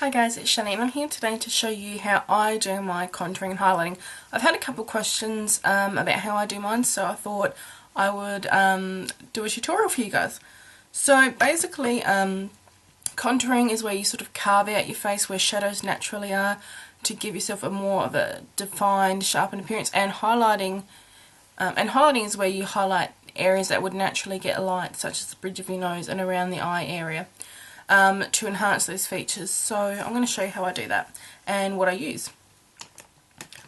Hi guys, it's Shani and I'm here today to show you how I do my contouring and highlighting. I've had a couple of questions about how I do mine, so I thought I would do a tutorial for you guys. So basically, contouring is where you sort of carve out your face where shadows naturally are to give yourself a more of a defined, sharpened appearance, and highlighting is where you highlight areas that would naturally get light, such as the bridge of your nose and around the eye area. To enhance those features. So I'm going to show you how I do that and what I use.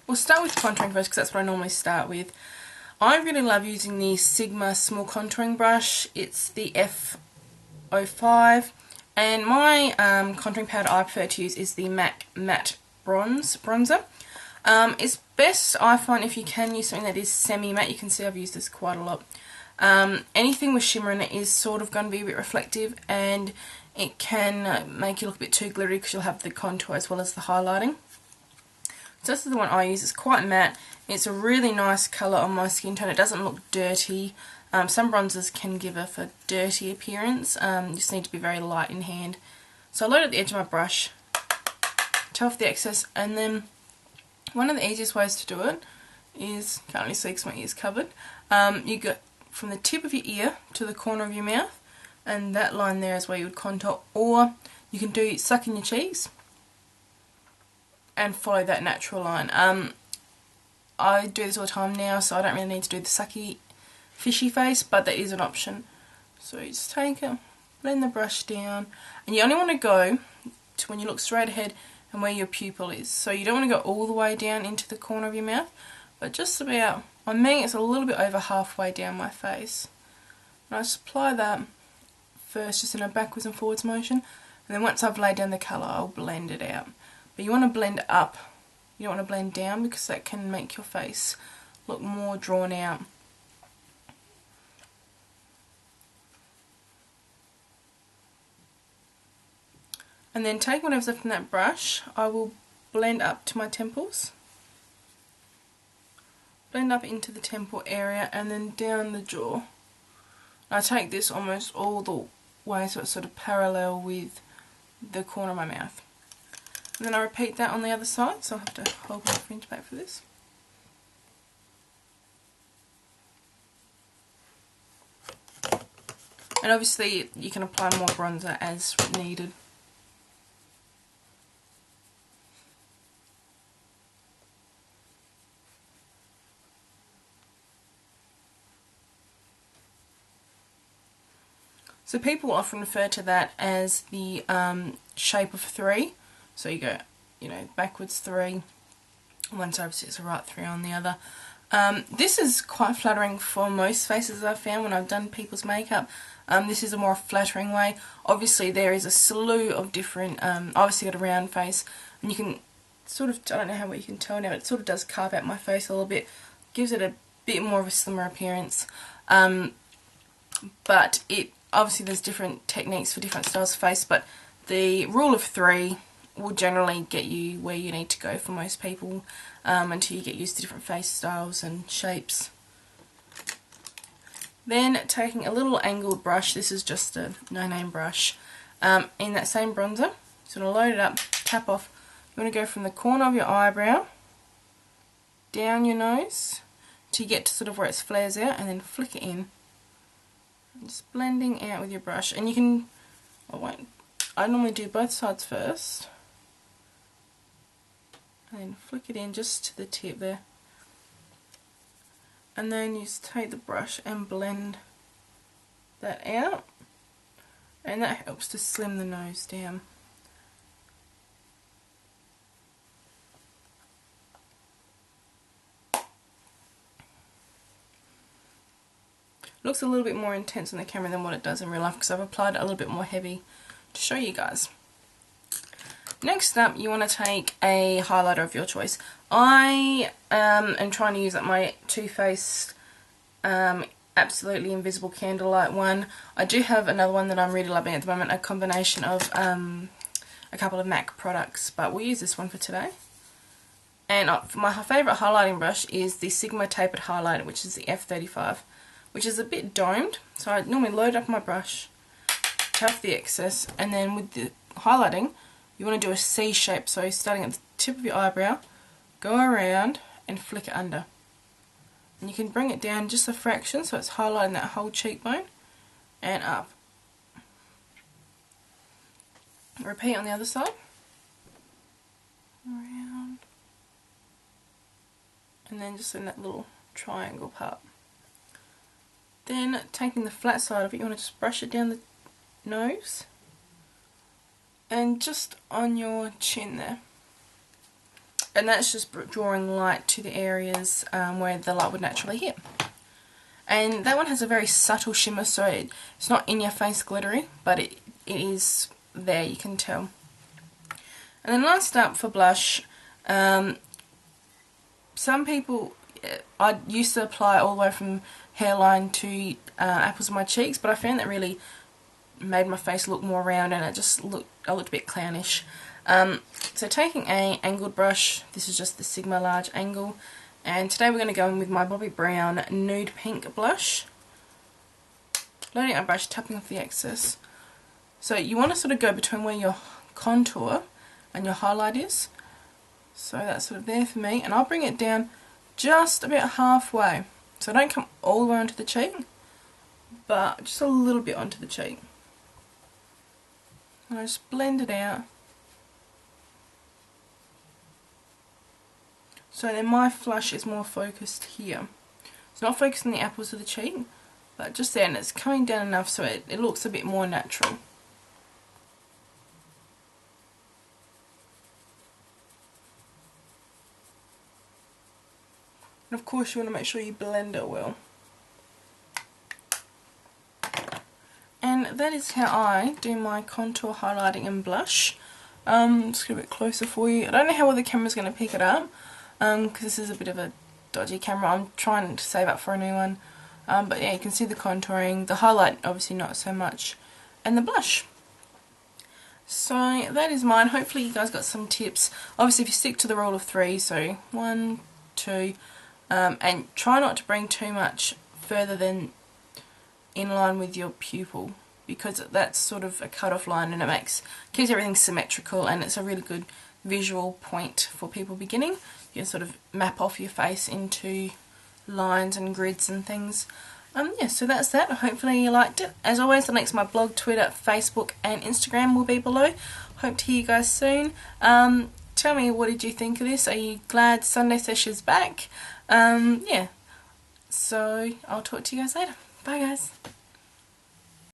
We'll start with contouring first because that's what I normally start with. I really love using the Sigma small contouring brush. It's the F05, and my contouring powder I prefer to use is the MAC Matte Bronzer. It's best, I find, if you can use something that is semi-matte. You can see I've used this quite a lot. Anything with shimmer in it is sort of going to be a bit reflective, and it can make you look a bit too glittery because you'll have the contour as well as the highlighting. So this is the one I use. It's quite matte. It's a really nice colour on my skin tone. It doesn't look dirty. Some bronzers can give off a dirty appearance. You just need to be very light in hand. So I load at the edge of my brush, take off the excess, and then one of the easiest ways to do it is, can't really see because my ear's covered, you go from the tip of your ear to the corner of your mouth, and that line there is where you would contour, or you can do suck in your cheeks and follow that natural line. I do this all the time now, so I don't really need to do the sucky fishy face, but that is an option. So you just take it, blend the brush down, and you only want to go to when you look straight ahead and where your pupil is. So you don't want to go all the way down into the corner of your mouth, but just about, on me it's a little bit over halfway down my face. And I just apply that first just in a backwards and forwards motion, and then once I've laid down the colour I'll blend it out. But you want to blend up, you don't want to blend down, because that can make your face look more drawn out. And then take whatever's left in that brush, I will blend up to my temples, blend up into the temple area and then down the jaw. I take this almost all the way so it's sort of parallel with the corner of my mouth. And then I repeat that on the other side, so I'll have to hold my fringe back for this. And obviously you can apply more bronzer as needed. So people often refer to that as the shape of 3. So you go, backwards 3, one side obviously it's a right 3 on the other. This is quite flattering for most faces I've found when I've done people's makeup. This is a more flattering way. Obviously there is a slew of different, obviously got a round face, and you can sort of, I don't know how well you can tell now, but it sort of does carve out my face a little bit, gives it a bit more of a slimmer appearance. But obviously there's different techniques for different styles of face, but the rule of 3 will generally get you where you need to go for most people, until you get used to different face styles and shapes. Then taking a little angled brush, this is just a no-name brush, in that same bronzer, so I'm going to load it up, tap off. You want to go from the corner of your eyebrow down your nose to get to sort of where it flares out, and then flick it in. Just blending out with your brush, and you can, I normally do both sides first, and then flick it in just to the tip there, and then you just take the brush and blend that out, and that helps to slim the nose down. Looks a little bit more intense on the camera than what it does in real life, because I've applied it a little bit more heavy to show you guys. Next up, you want to take a highlighter of your choice. I am trying to use up my Too Faced Absolutely Invisible Candlelight one. I do have another one that I'm really loving at the moment, a combination of a couple of MAC products, but we'll use this one for today. And my favourite highlighting brush is the Sigma Tapered Highlighter, which is the F35. Which is a bit domed, so I normally load up my brush, take off the excess, and then with the highlighting you want to do a C shape, so starting at the tip of your eyebrow, go around and flick it under. And you can bring it down just a fraction so it's highlighting that whole cheekbone and up. Repeat on the other side. Around. And then just in that little triangle part. Then taking the flat side of it, you want to just brush it down the nose and just on your chin there. And that's just drawing light to the areas where the light would naturally hit. And that one has a very subtle shimmer, so it's not in your face glittery, but it is there, you can tell. And then last up for blush, some people, I used to apply all the way from hairline to apples of my cheeks, but I found that really made my face look more round and I looked a bit clownish. So taking a angled brush, this is just the Sigma large angle, and today we're going to go in with my Bobbi Brown nude pink blush. Loading our brush, tapping off the excess. So you want to sort of go between where your contour and your highlight is. So that's sort of there for me, and I'll bring it down just about halfway. So don't come all the way onto the cheek, but just a little bit onto the cheek. And I just blend it out. So then my flush is more focused here. It's not focused on the apples of the cheek, but just there, and it's coming down enough so it looks a bit more natural. And of course you want to make sure you blend it well. And that is how I do my contour, highlighting and blush. Just get a bit closer for you. I don't know how well the camera's going to pick it up, because this is a bit of a dodgy camera. I'm trying to save up for a new one. But yeah, you can see the contouring, the highlight obviously not so much, and the blush. So that is mine. Hopefully you guys got some tips. Obviously if you stick to the rule of 3, so 1, 2, and try not to bring too much further than in line with your pupil, because that's sort of a cut-off line and it keeps everything symmetrical, and it's a really good visual point for people beginning. You can sort of map off your face into lines and grids and things. Yeah, so that's that. Hopefully you liked it. As always, the links to my blog, Twitter, Facebook and Instagram will be below. Hope to hear you guys soon. Tell me, what did you think of this? Are you glad Sunday Sesh is back? Yeah. So I'll talk to you guys later. Bye guys.